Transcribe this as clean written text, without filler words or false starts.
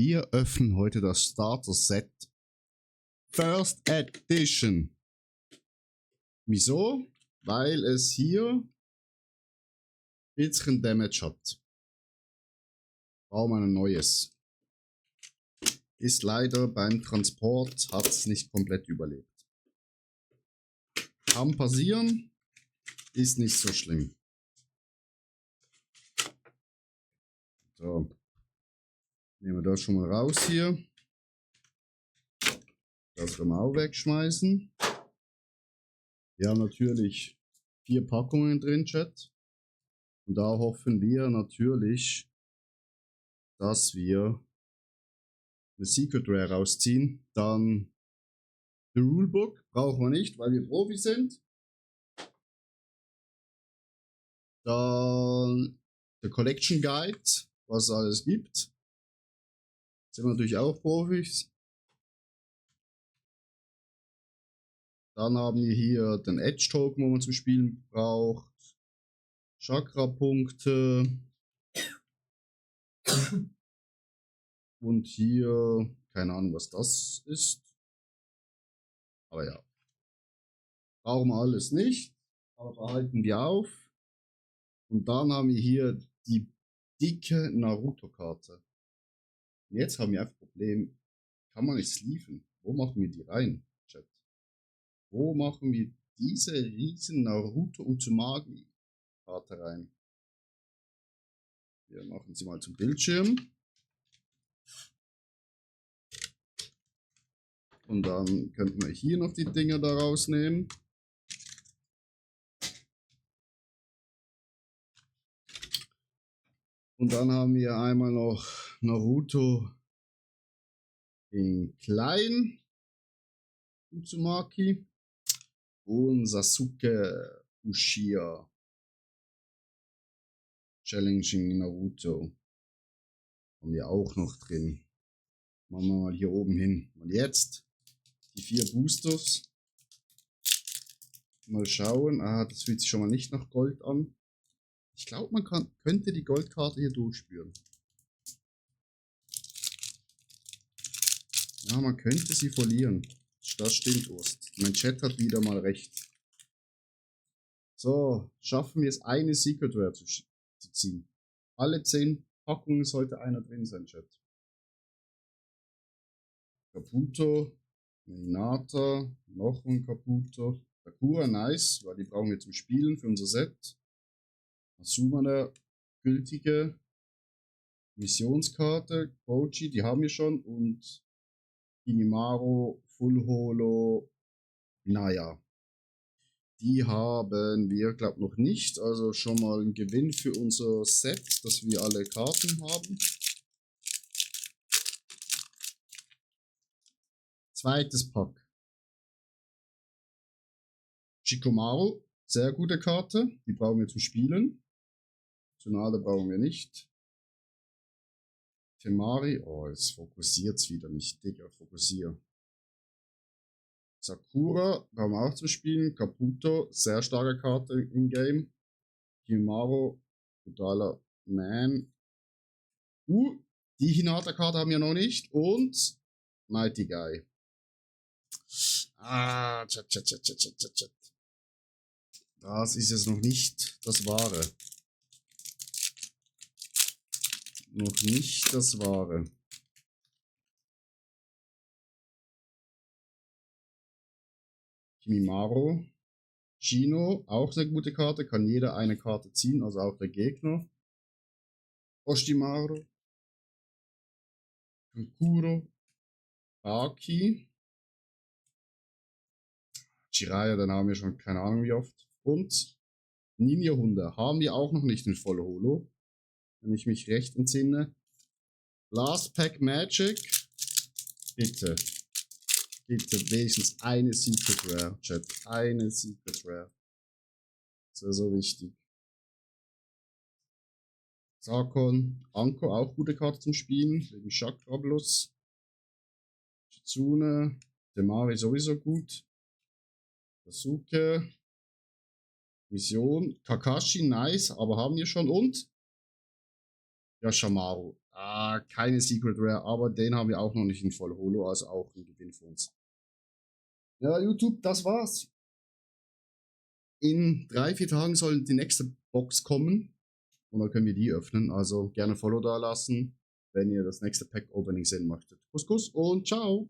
Wir öffnen heute das Starter Set First Edition. Wieso? Weil es hier ein bisschen Damage hat. Brauchen wir ein neues. Ist leider beim Transport, hat es nicht komplett überlebt. Kann passieren, ist nicht so schlimm. So, nehmen wir das schon mal raus hier. Das können wir auch wegschmeißen. Wir haben natürlich 4 Packungen drin, Chat. Und da hoffen wir natürlich, dass wir eine Secret Rare rausziehen. Dann The Rulebook brauchen wir nicht, weil wir Profi sind. Dann der Collection Guide, was es alles gibt. Sind wir natürlich auch Profis. Dann haben wir hier den Edge Token, wo man zum Spielen braucht. Chakra-Punkte. Und hier, keine Ahnung, was das ist. Aber ja. Brauchen wir alles nicht. Aber behalten wir auf. Und dann haben wir hier die dicke Naruto-Karte. Und jetzt haben wir einfach ein Problem. Kann man nicht sleeven? Wo machen wir die rein, Chat? Wo machen wir diese riesen Naruto Uzumaki-Karte rein? Wir machen sie mal zum Bildschirm. Und dann könnten wir hier noch die Dinger da rausnehmen. Und dann haben wir einmal noch Naruto in klein Uzumaki und Sasuke Uchiha Challenging Naruto haben wir auch noch drin. Machen wir mal hier oben hin. Und jetzt die 4 Boosters. Mal schauen. Ah, das fühlt sich schon mal nicht nach Gold an. Ich glaube, man könnte die Goldkarte hier durchspüren. Ja, man könnte sie verlieren. Das stimmt, Urs. Mein Chat hat wieder mal recht. So, schaffen wir es, eine Secret Rare zu ziehen. Alle 10 Packungen sollte einer drin sein, Chat. Kabuto, Minata, noch ein Kabuto. Sakura, nice, weil die brauchen wir zum Spielen für unser Set. Asuma, der gültige Missionskarte. Koji, die haben wir schon. Und Inimaro, Full Holo, naja. Die haben wir, glaube ich, noch nicht. Also schon mal ein Gewinn für unser Set, dass wir alle Karten haben. Zweites Pack. Shikamaru, sehr gute Karte. Die brauchen wir zum Spielen. Tsunade brauchen wir nicht. Temari, oh, jetzt fokussiert es wieder nicht. Digga, fokussier. Sakura brauchen wir auch zum Spielen. Kabuto, sehr starke Karte im Game. Kimaro, brutaler Man. Die Hinata-Karte haben wir noch nicht. Und Mighty Guy. Chat. Das ist es noch nicht das Wahre. Noch nicht das Wahre. Kimimaro. Chino, auch eine gute Karte. Kann jeder eine Karte ziehen, also auch der Gegner. Oshimaru. Kankuro. Aki. Jiraiya, dann haben wir schon keine Ahnung wie oft. Und Ninja-Hunde haben wir auch noch nicht in voller Holo. Wenn ich mich recht entsinne. Last Pack Magic. Bitte. Bitte wenigstens eine Secret Rare, Chat. Eine Secret Rare. Das wäre so wichtig. Sakon, Anko, auch gute Karte zum Spielen. Wegen Chakra Plus. Shitsune. Temari sowieso gut. Sasuke. Vision. Kakashi, nice, aber haben wir schon. Und? Ja, Shamaru. Keine Secret Rare, aber den haben wir auch noch nicht in Voll Holo, also auch ein Gewinn für uns. Ja, YouTube, das war's. In 3-4 Tagen soll die nächste Box kommen und dann können wir die öffnen. Also gerne Follow da lassen, wenn ihr das nächste Pack Opening sehen möchtet. Kuss, Kuss und ciao!